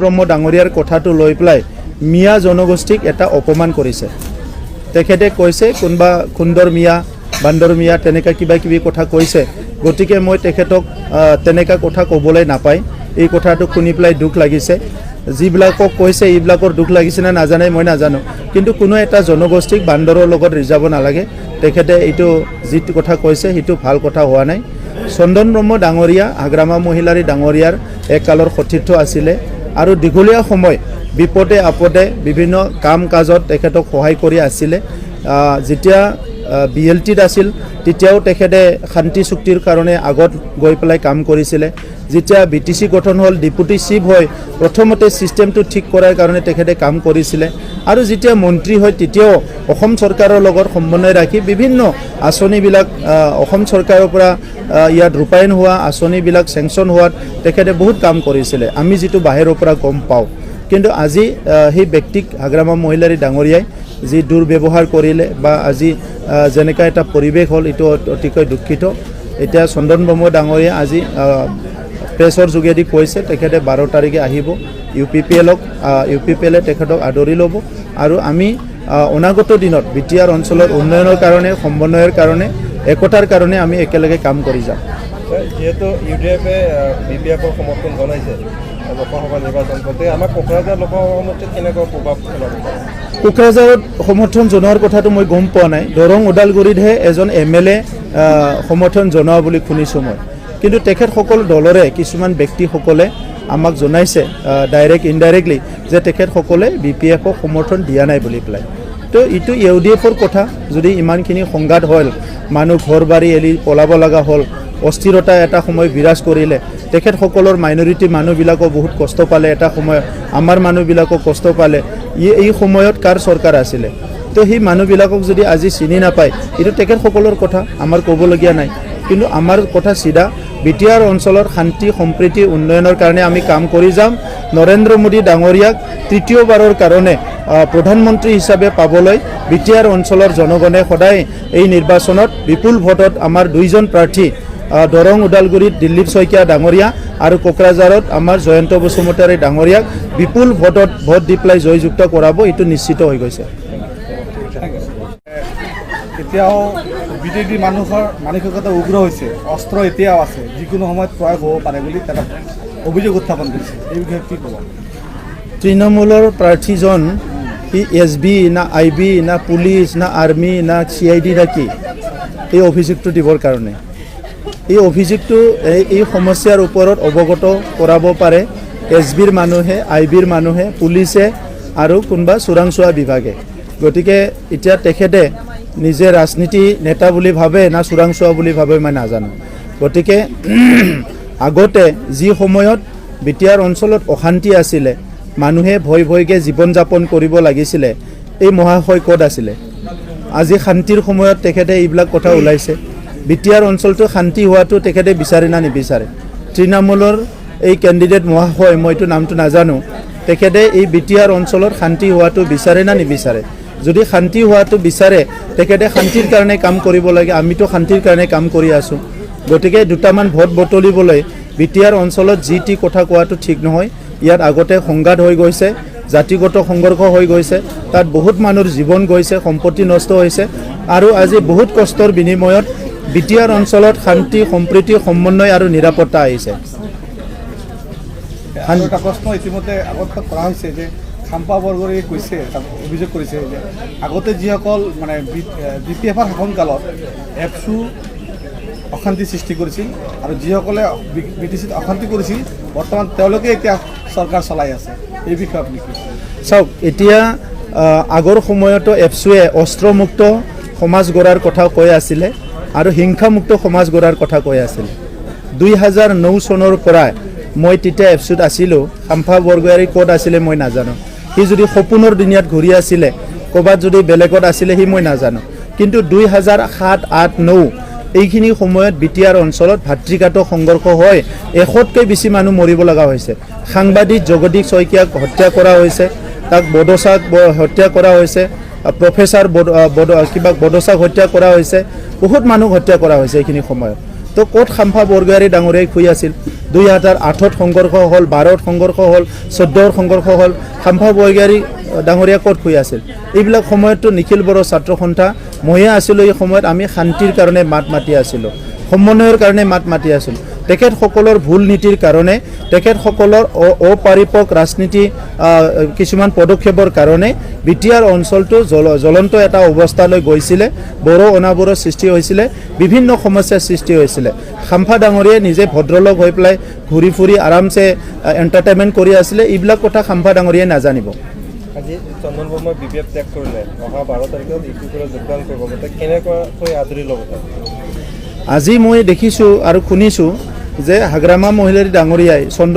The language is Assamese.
ব্ৰহ্ম ডাঙৰীয়াৰ কথাটো লৈ পেলাই মিয়া জনগোষ্ঠীক এটা অপমান কৰিছে। তেখেতে কৈছে কোনবা খুন্দৰ মিয়া বান্দৰ মিয়া তেনেকা কিবা কিবি কথা কৈছে। গতিকে মই তেখেতক তেনেকা কথা ক'বলৈ নাপায়। এই কথাটো শুনি পেলাই দুখ লাগিছে। যিবিলাকক কৈছে এইবিলাকৰ দুখ লাগিছে না নাজানে মই নাজানো, কিন্তু কোনো এটা জনগোষ্ঠীক বান্দৰৰ লগত ৰিজাব নালাগে। তেখেতে এইটো যিটো কথা কৈছে সেইটো ভাল কথা হোৱা নাই। চন্দন ব্ৰহ্ম ডাঙৰীয়া আগ্ৰামা মহিলাৰী ডাঙৰীয়াৰ এককালৰ সতীৰ্থ আছিলে আৰু দীঘলীয়া সময় বিপদে আপদে বিভিন্ন কাম কাজত তেখেতক সহায় কৰি আছিলে। যেতিয়া BLTত আছিল তেতিয়াও তেখেতে শান্তি চুক্তিৰ কাৰণে আগত গৈ পেলাই কাম কৰিছিলে। যেতিয়া BTC গঠন হ'ল ডেপুটি চিফ হয় প্ৰথমতে চিষ্টেমটো ঠিক কৰাৰ কাৰণে তেখেতে কাম কৰিছিলে আৰু যেতিয়া মন্ত্ৰী হয় তেতিয়াও অসম চৰকাৰৰ লগত সমন্বয় ৰাখি বিভিন্ন আঁচনিবিলাক অসম চৰকাৰৰ পৰা ইয়াত ৰূপায়ণ হোৱা আঁচনিবিলাক চেংচন হোৱাত তেখেতে বহুত কাম কৰিছিলে। আমি যিটো বাহিৰৰ পৰা গম পাওঁ, কিন্তু আজি সেই ব্যক্তিক আগ্ৰামা মহিলাৰী ডাঙৰীয়াই যি দুৰ্ব্যৱহাৰ কৰিলে বা আজি যেনেকা এটা পৰিৱেশ হ'ল এইটো অতিকৈ দুখিত। এতিয়া চন্দন ব্ৰহ্ম ডাঙৰীয়া আজি প্ৰেছৰ যোগেদি কৈছে তেখেতে 12 তাৰিখে আহিব UPPLে তেখেতক আদৰি ল'ব আৰু আমি অনাগত দিনত বিটিআৰ অঞ্চলৰ উন্নয়নৰ কাৰণে সমন্বয়ৰ কাৰণে একতাৰ কাৰণে আমি একেলগে কাম কৰি যাম। যেহেতু UDFে BPFৰ সমৰ্থন জনাইছে লোকসভা নিৰ্বাচন কৰতে, আমাৰ কোকৰাঝাৰ লোকসভা সমষ্টিত কেনেকুৱা প্ৰভাৱ পেলাব? কোকৰাঝাৰত সমৰ্থন জনোৱাৰ কথাটো মই গম পোৱা নাই। দৰং ওদালগুৰিতহে এজন MLA সমৰ্থন জনোৱা বুলি শুনিছোঁ মই, কিন্তু তেখেতসকল দলৰে কিছুমান ব্যক্তিসকলে আমাক জনাইছে ডাইৰেক্ট ইনডাইৰেক্টলি যে তেখেতসকলে BPFক সমৰ্থন দিয়া নাই বুলি পেলাই। তো এইটো UDFৰ কথা। যদি ইমানখিনি সংঘাত হ'ল, মানুহ ঘৰ বাৰী এৰি পলাব লগা হ'ল, অস্থিৰতা এটা সময় বিৰাজ কৰিলে, তেখেতসকলৰ মাইনৰিটি মানুহবিলাকো বহুত কষ্ট পালে, এটা সময়ত আমাৰ মানুহবিলাকো কষ্ট পালে। এই সময়ত কাৰ চৰকাৰ আছিলে? তো সেই মানুহবিলাকক যদি আজি চিনি নাপায় এইটো তেখেতসকলৰ কথা, আমাৰ ক'বলগীয়া নাই। কিন্তু আমাৰ কথা চিধা, বিটিআৰ অঞ্চলৰ শান্তি সম্প্ৰীতি উন্নয়নৰ কাৰণে আমি কাম কৰি যাম। নৰেন্দ্ৰ মোদী ডাঙৰীয়াক তৃতীয়বাৰৰ কাৰণে প্ৰধানমন্ত্ৰী হিচাপে পাবলৈ বিটিআৰ অঞ্চলৰ জনগণে সদায় এই নিৰ্বাচনত বিপুল ভোটত আমাৰ দুইজন প্ৰাৰ্থী দৰং ওদালগুৰিত দিলীপ শইকীয়া ডাঙৰীয়া আৰু কোকৰাঝাৰত আমাৰ জয়ন্ত বসুমতাৰী ডাঙৰীয়াক বিপুল ভোট দি পেলাই জয়যুক্ত কৰাব, এইটো নিশ্চিত হৈ গৈছে। এতিয়াও বিজেপি মানুহৰ মানসিকতা উগ্ৰ হৈছে, অস্ত্ৰ এতিয়াও আছে, যিকোনো সময়ত প্ৰয়োগ হ'ব পাৰে বুলি এটা অভিযোগ উত্থাপন কৰিছে। এই বিষয়ে কি ক'ব? তৃণমূলৰ প্ৰাৰ্থীজন সি SB না IB না পুলিচ না আৰ্মি না CID না কি এই অভিযোগটো দিবৰ কাৰণে? এই অভিযোগটো এই সমস্যাৰ ওপৰত অৱগত কৰাব পাৰে SBৰ মানুহে, IBৰ মানুহে, পুলিচে আৰু কোনোবা চোৰাংচোৱা বিভাগে। গতিকে এতিয়া তেখেতে নিজে ৰাজনীতি নেতা বুলি ভাবে না চোৰাংচোৱা বুলি ভাবে মই নাজানো। গতিকে আগতে যি সময়ত বিটিআৰ অঞ্চলত অশান্তি আছিলে, মানুহে ভয়কৈ জীৱন যাপন কৰিব লাগিছিলে, এই মহাশয় ক'ত আছিলে? আজি শান্তিৰ সময়ত তেখেতে এইবিলাক কথা ওলাইছে। বিটিআৰ অঞ্চলটো শান্তি হোৱাটো তেখেতে বিচাৰে না নিবিচাৰে? তৃণমূলৰ এই কেণ্ডিডেট মহাশয়, মইতো নামটো নাজানো, তেখেতে এই বিটিআৰ অঞ্চলত শান্তি হোৱাটো বিচাৰে না নিবিচাৰে? যদি শান্তি হোৱাটো বিচাৰে তেখেতে শান্তিৰ কাৰণে কাম কৰিব লাগে। আমিতো শান্তিৰ কাৰণে কাম কৰি আছোঁ। গতিকে দুটামান ভোট বটলিবলৈ বিটিআৰ অঞ্চলত যি টি কথা কোৱাটো ঠিক নহয়। ইয়াত আগতে সংঘাত হৈ গৈছে, জাতিগত সংঘৰ্ষ হৈ গৈছে, তাত বহুত মানুহৰ জীৱন গৈছে, সম্পত্তি নষ্ট হৈছে আৰু আজি বহুত কষ্টৰ বিনিময়ত বিটিআৰ অঞ্চলত শান্তি সম্প্ৰীতি সমন্বয় আৰু নিৰাপত্তা আহিছে। এটা প্ৰশ্ন ইতিমধ্যে আগত কৰা হৈছে যে খাম্পা বৰগৰীয়ে কৈছে, অভিযোগ কৰিছে যে আগতে যিসকল মানে BPFৰ শাসনকালত এপছু অশান্তি সৃষ্টি কৰিছিল আৰু যিসকলে BTCত অশান্তি কৰিছিল বৰ্তমান তেওঁলোকে এতিয়া চৰকাৰ চলাই আছে। এই বিষয়ে আপুনি কি? চাওক, এতিয়া আগৰ সময়তো এপছুৱে অস্ত্ৰমুক্ত সমাজ গঢ়াৰ কথা কৈ আছিলে আৰু হিংসামুক্ত সমাজ গঢ়াৰ কথা কৈ আছিলে। 2009 চনৰ পৰা মই তেতিয়া এপছুত আছিলোঁ। খাম্পা বৰগয়াৰী ক'ত আছিলে মই নাজানো। সি যদি সপোনৰ দুনিয়াত ঘূৰি আছিলে, ক'ৰবাত যদি বেলেগত আছিলে সি মই নাজানো। কিন্তু 2007, 2008, 2009 এইখিনি সময়ত বিটিআৰ অঞ্চলত ভাতৃঘাতক সংঘৰ্ষ হয়, 100তকৈ বেছি মানুহ মৰিব লগা হৈছে। সাংবাদিক জগদীশ শইকীয়াক হত্যা কৰা হৈছে, তাক বডোচাক হত্যা কৰা হৈছে, প্ৰফেচাৰ বডোচাক হত্যা কৰা হৈছে, বহুত মানুহ হত্যা কৰা হৈছে এইখিনি সময়ত। তো ক'ত খাম্ফা বৰগোহাঁই ডাঙৰীয়াই শুই আছিল 2008ত সংঘৰ্ষ হ'ল 12ত সংঘৰ্ষ হ'ল 14ৰ সংঘৰ্ষ হ'ল খাম্ফা বৰগোহাঁই ডাঙৰীয়া ক'ত শুই আছিল এইবিলাক সময়ততো নিখিল বড়ো ছাত্ৰ সন্থা ময়ে আছিলোঁ এই সময়ত আমি শান্তিৰ কাৰণে মাত মাতি আছিলোঁ সমন্বয়ৰ কাৰণে মাত মাতি আছিলোঁ তেখেতসকলৰ ভুল নীতিৰ কাৰণে তেখেতসকলৰ অপাৰিপক ৰাজনীতি কিছুমান পদক্ষেপৰ কাৰণে বিটিআৰ অঞ্চলটো জ্বলন্ত এটা অৱস্থালৈ গৈছিলে বড়ো অনাবৰৰ সৃষ্টি হৈছিলে বিভিন্ন সমস্যাৰ সৃষ্টি হৈছিলে খাম্ফা ডাঙৰীয়াই নিজে ভদ্ৰলোক হৈ পেলাই ঘূৰি ফুৰি আৰামছে এণ্টাৰটেইনমেণ্ট কৰি আছিলে এইবিলাক কথা খাম্ফা ডাঙৰীয়াই নাজানিব আজি চন্দন বৰ্মাই BPF ত্যাগ কৰিলে অহা 12 তাৰিখত ইউটিউবত যোগদান কৰিব গতিকে কেনেকৈ আদৰি ল'ব আজি মই দেখিছোঁ আৰু শুনিছোঁ যে হাগ্ৰামা মহিলাৰী ডাঙৰীয়াই চন্দন